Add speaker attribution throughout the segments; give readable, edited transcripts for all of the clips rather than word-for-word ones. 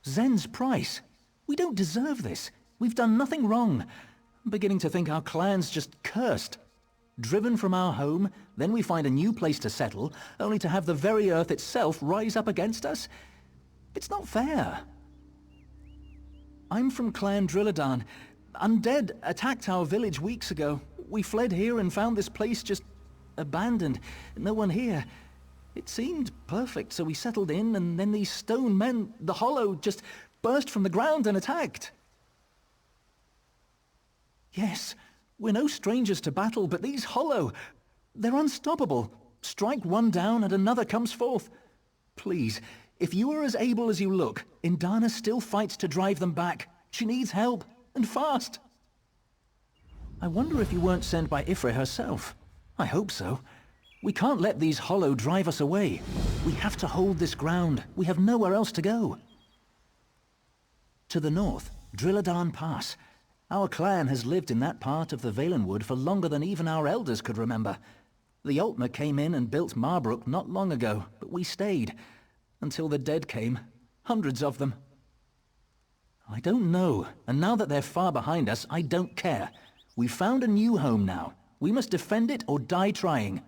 Speaker 1: Zen's price. We don't deserve this. We've done nothing wrong. I'm beginning to think our clan's just cursed. Driven from our home, then we find a new place to settle, only to have the very earth itself rise up against us? It's not fair. I'm from Clan Drilladan. Undead attacked our village weeks ago. We fled here and found this place just abandoned. No one here. It seemed perfect, so we settled in, and then these stone men, the Hollow, just burst from the ground and attacked. Yes, we're no strangers to battle, but these Hollow, they're unstoppable. Strike one down and another comes forth. Please, if you are as able as you look, Indana still fights to drive them back. She needs help, and fast. I wonder if you weren't sent by Ifrit herself. I hope so. We can't let these Hollow drive us away. We have to hold this ground. We have nowhere else to go. To the north, Drilladan Pass. Our clan has lived in that part of the Valenwood for longer than even our elders could remember. The Altmer came in and built Marbrook not long ago, but we stayed. Until the dead came. Hundreds of them. I don't know, and now that they're far behind us, I don't care. We've found a new home now. We must defend it or die trying.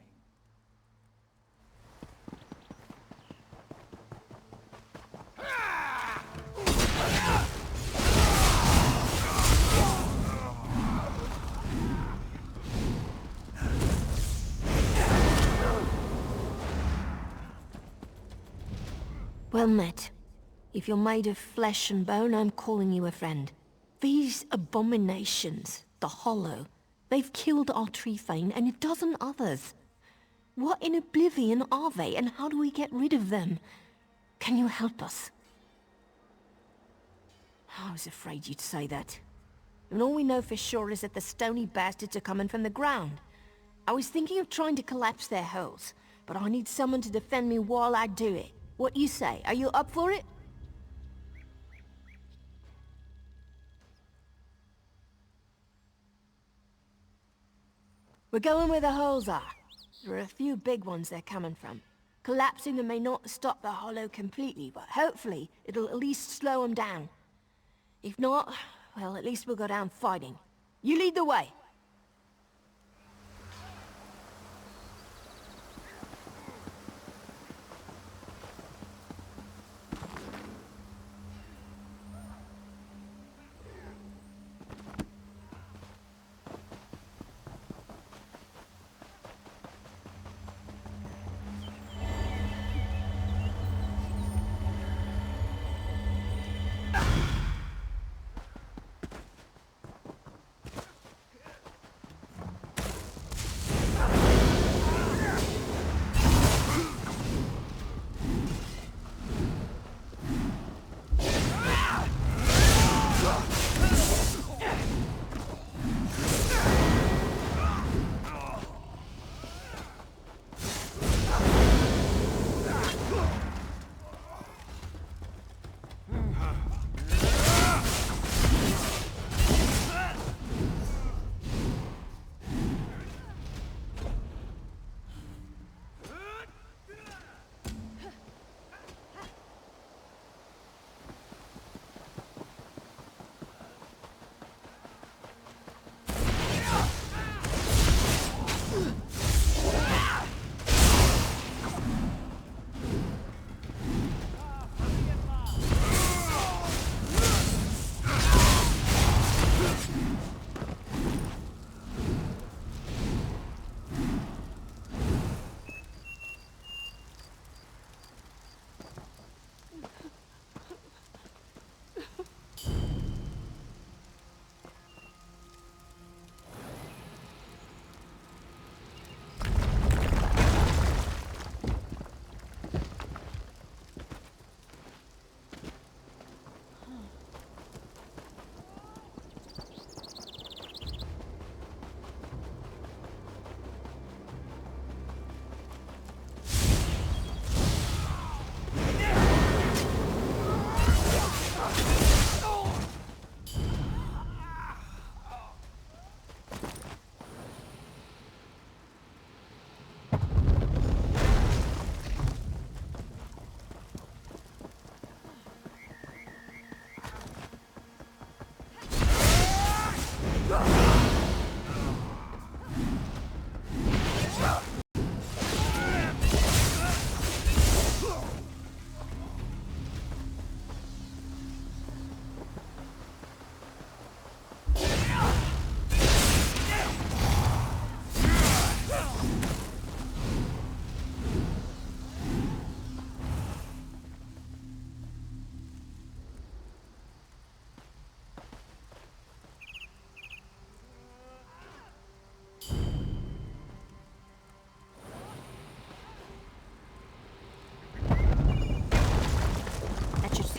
Speaker 2: Well met. If you're made of flesh and bone, I'm calling you a friend. These abominations, the Hollow, they've killed our Treefane and a dozen others. What in oblivion are they, and how do we get rid of them? Can you help us? I was afraid you'd say that. And all we know for sure is that the stony bastards are coming from the ground. I was thinking of trying to collapse their hulls, but I need someone to defend me while I do it. What you say? Are you up for it? We're going where the holes are. There are a few big ones they're coming from. Collapsing them may not stop the Hollow completely, but hopefully it'll at least slow them down. If not, well, at least we'll go down fighting. You lead the way.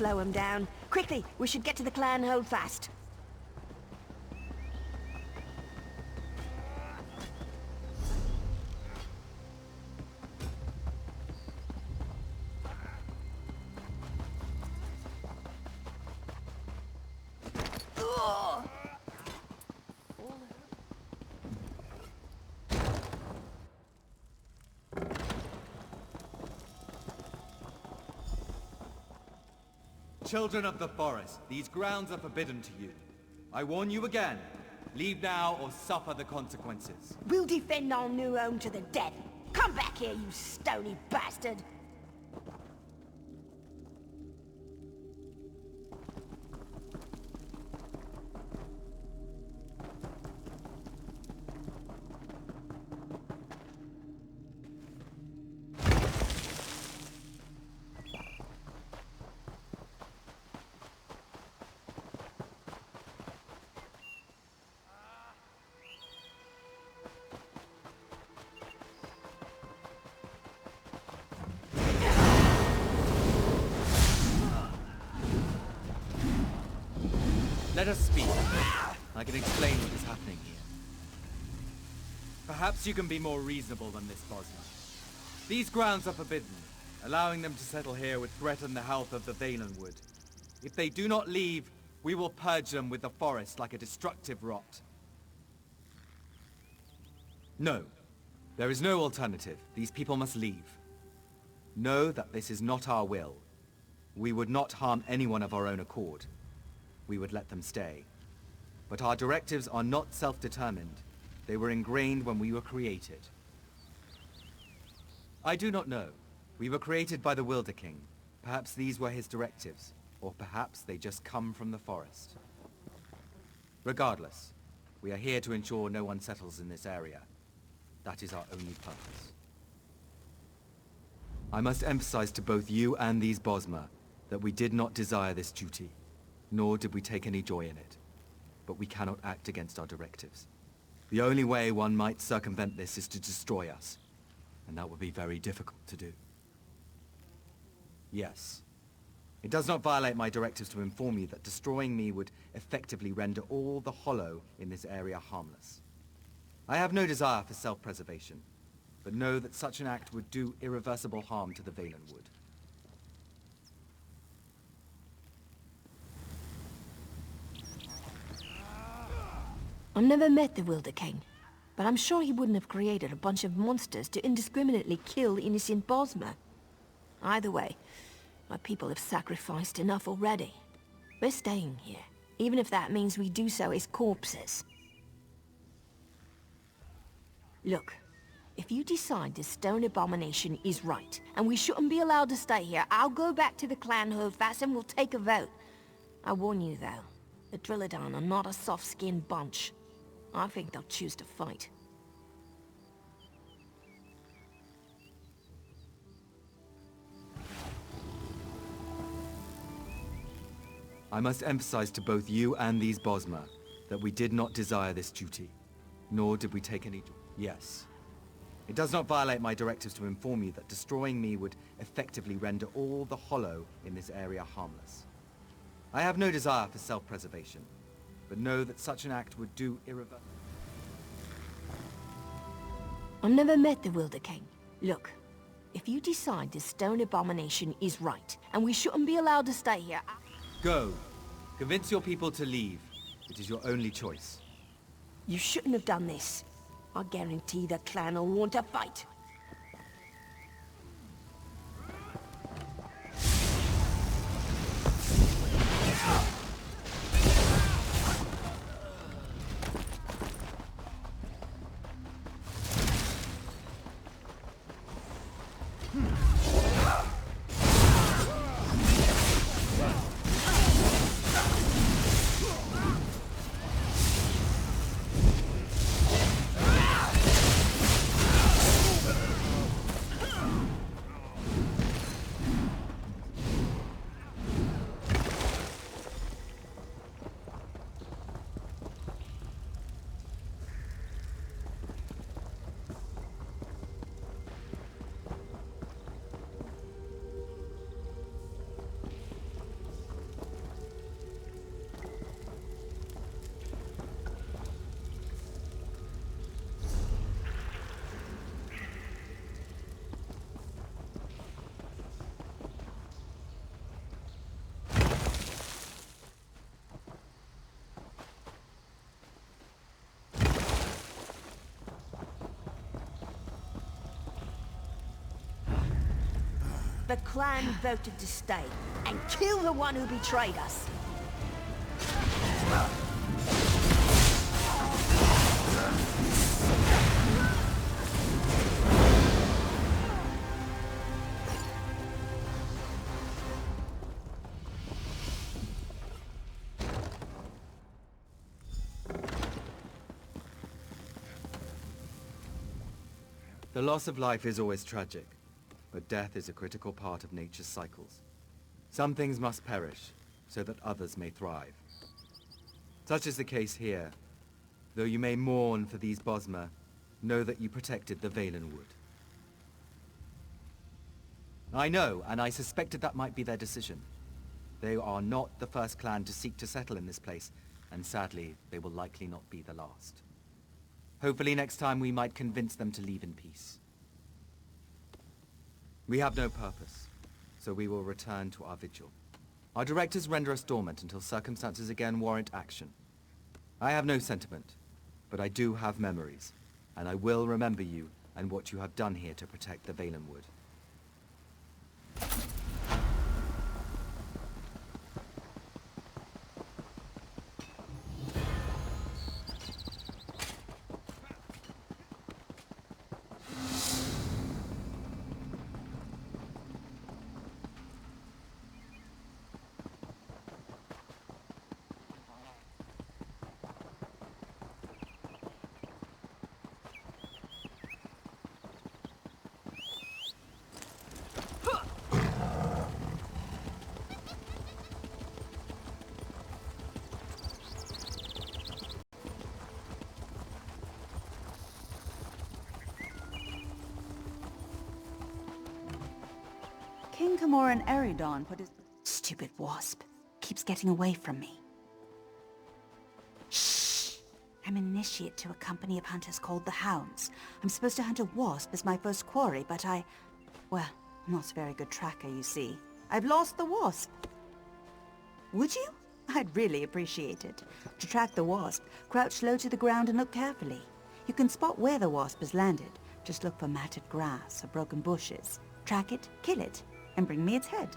Speaker 2: slow him down. Quickly, we should get to the clan hold fast.
Speaker 3: Children of the forest, these grounds are forbidden to you. I warn you again. Leave now or suffer the consequences.
Speaker 2: We'll defend our new home to the death. Come back here, you stony bastard!
Speaker 3: Let us speak. I can explain what is happening here. Perhaps you can be more reasonable than this, Bosma. These grounds are forbidden. Allowing them to settle here would threaten the health of the Valenwood. If they do not leave, we will purge them with the forest like a destructive rot. No. There is no alternative. These people must leave. Know that this is not our will. We would not harm anyone of our own accord. We would let them stay. But our directives are not self-determined. They were ingrained when we were created. I do not know. We were created by the Wilder King. Perhaps these were his directives, or perhaps they just come from the forest. Regardless, we are here to ensure no one settles in this area. That is our only purpose. I must emphasize to both you and these Bosma that we did not desire this duty, nor did we take any joy in it. But we cannot act against our directives. The only way one might circumvent this is to destroy us, and that would be very difficult to do. Yes. It does not violate my directives to inform you that destroying me would effectively render all the hollow in this area harmless. I have no desire for self-preservation, but know that such an act would do irreversible harm to the Valenwood.
Speaker 2: I've never met the Wilder King, but I'm sure he wouldn't have created a bunch of monsters to indiscriminately kill innocent Bosma. Either way, my people have sacrificed enough already. We're staying here, even if that means we do so as corpses. Look, if you decide the stone abomination is right, and we shouldn't be allowed to stay here, I'll go back to the clan holdfast and we'll take a vote. I warn you though, the Trilodon are not a soft-skinned bunch. I think they'll choose to fight.
Speaker 3: I must emphasize to both you and these Bosma that we did not desire this duty, nor did we take any... Yes. It does not violate my directives to inform you that destroying me would effectively render all the hollow in this area harmless. I have no desire for self-preservation, but know that such an act would do irreversible.
Speaker 2: I've never met the Wilder King. Look, if you decide the stone abomination is right, and we shouldn't be allowed to stay here...
Speaker 3: Go. Convince your people to leave. It is your only choice.
Speaker 2: You shouldn't have done this. I guarantee the clan will want to fight. The clan voted to stay, and kill the one who betrayed us.
Speaker 3: The loss of life is always tragic, but death is a critical part of nature's cycles. Some things must perish, so that others may thrive. Such is the case here. Though you may mourn for these Bosmer, know that you protected the Valenwood. I know, and I suspected that might be their decision. They are not the first clan to seek to settle in this place, and sadly, they will likely not be the last. Hopefully next time we might convince them to leave in peace. We have no purpose, so we will return to our vigil. Our directors render us dormant until circumstances again warrant action. I have no sentiment, but I do have memories, and I will remember you and what you have done here to protect the Valenwood.
Speaker 4: King Camoran Eridon put his... Stupid wasp. Keeps getting away from me. Shh! I'm an initiate to a company of hunters called the Hounds. I'm supposed to hunt a wasp as my first quarry, but well, I'm not a very good tracker, you see. I've lost the wasp. Would you? I'd really appreciate it. To track the wasp, crouch low to the ground and look carefully. You can spot where the wasp has landed. Just look for matted grass or broken bushes. Track it, kill it, and bring me its head.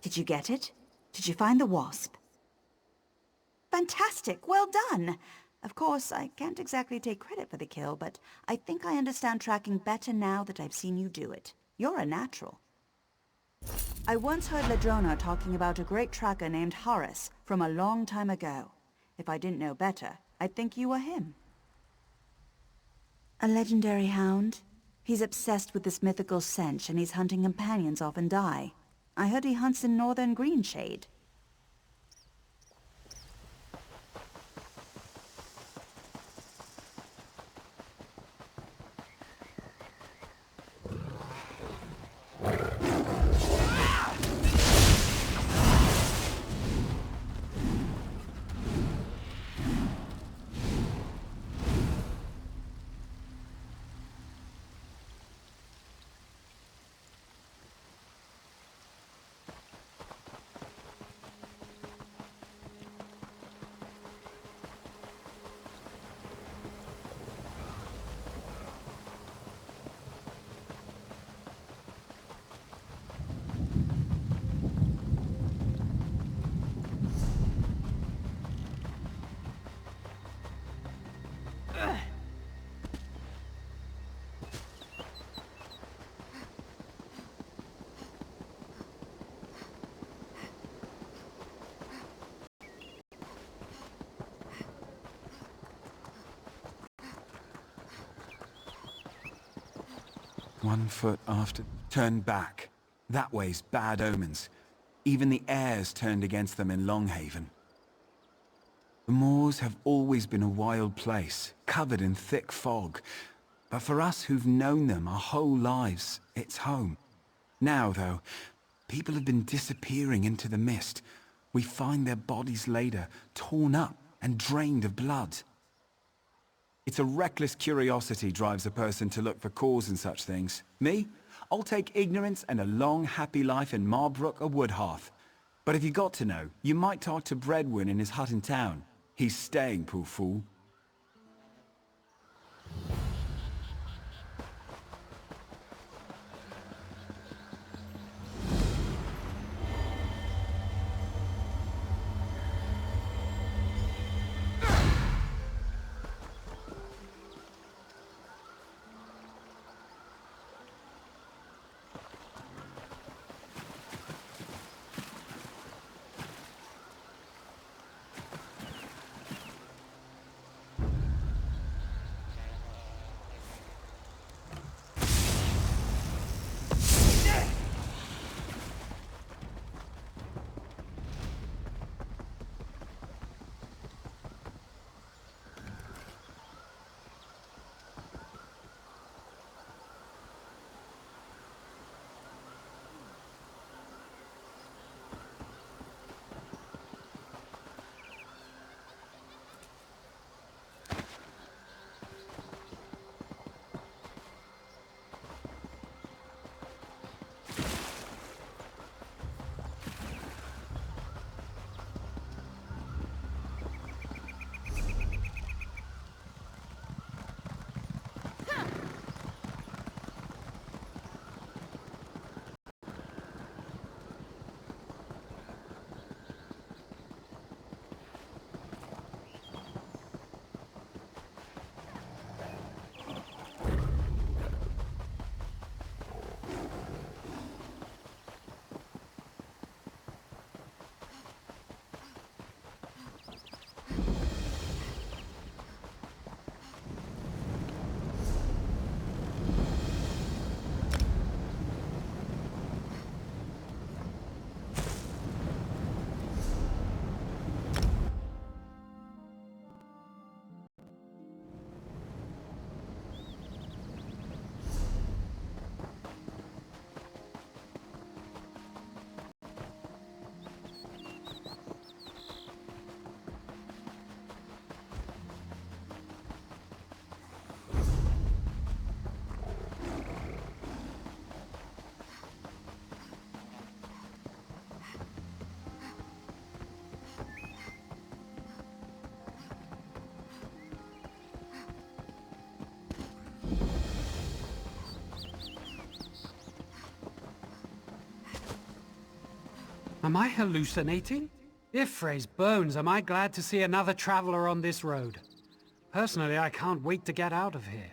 Speaker 4: Did you get it? Did you find the wasp? Fantastic! Well done! Of course, I can't exactly take credit for the kill, but I think I understand tracking better now that I've seen you do it. You're a natural. I once heard Ladrona talking about a great tracker named Horace from a long time ago. If I didn't know better, I'd think you were him. A legendary hound. He's obsessed with this mythical stench, and he's hunting companions often die. I heard he hunts in northern Greenshade.
Speaker 5: One foot after... Turn back. That way's bad omens. Even the air's turned against them in Longhaven. The moors have always been a wild place, covered in thick fog. But for us who've known them our whole lives, it's home. Now, though, people have been disappearing into the mist. We find their bodies later, torn up and drained of blood. It's a reckless curiosity drives a person to look for cause in such things. Me? I'll take ignorance and a long, happy life in Marbrook or Woodhearth. But if you got to know, you might talk to Breadwin in his hut in town. He's staying, poor fool.
Speaker 6: Am I hallucinating? Ifre's bones, am I glad to see another traveler on this road. Personally, I can't wait to get out of here.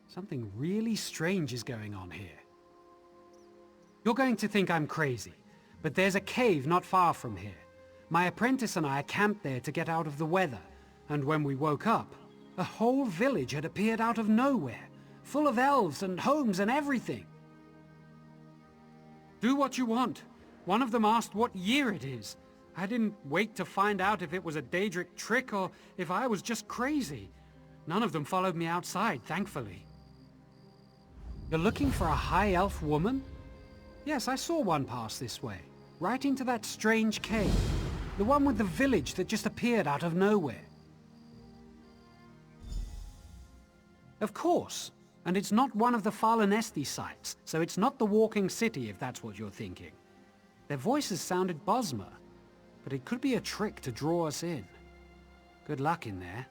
Speaker 6: Something really strange is going on here. You're going to think I'm crazy, but there's a cave not far from here. My apprentice and I camped there to get out of the weather, and when we woke up, A whole village had appeared out of nowhere, full of elves and homes and everything. Do what you want. One of them asked what year it is. I didn't wait to find out if it was a Daedric trick or if I was just crazy. None of them followed me outside, thankfully. You're looking for a high elf woman? Yes, I saw one pass this way, right into that strange cave. The one with the village that just appeared out of nowhere. Of course. And it's not one of the Farlanesti sites, so it's not the Walking City if that's what you're thinking. Their voices sounded Bosmer, but it could be a trick to draw us in. Good luck in there.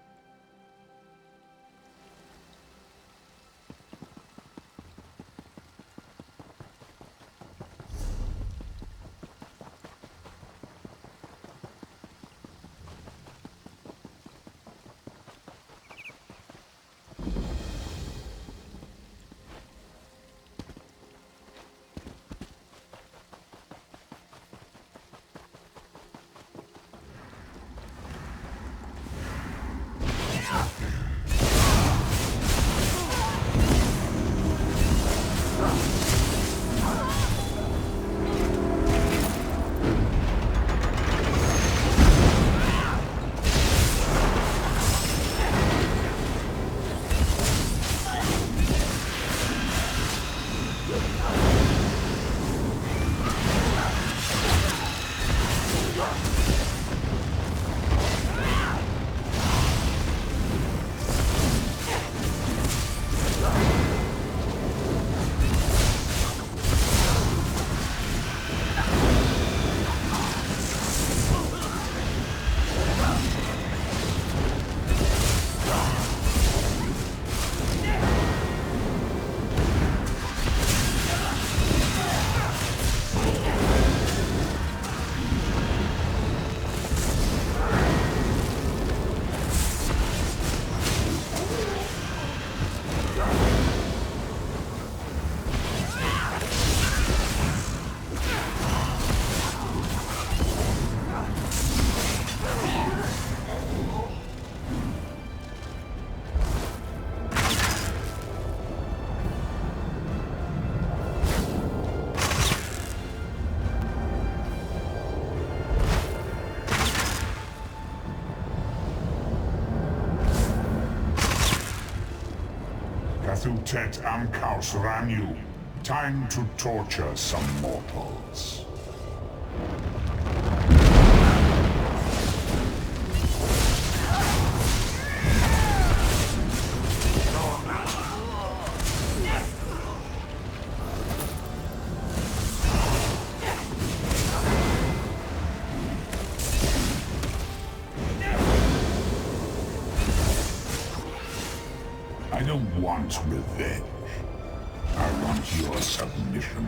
Speaker 7: Tet Amkaus Ranyu. Time to torture some mortals. I don't want revenge. I want your submission.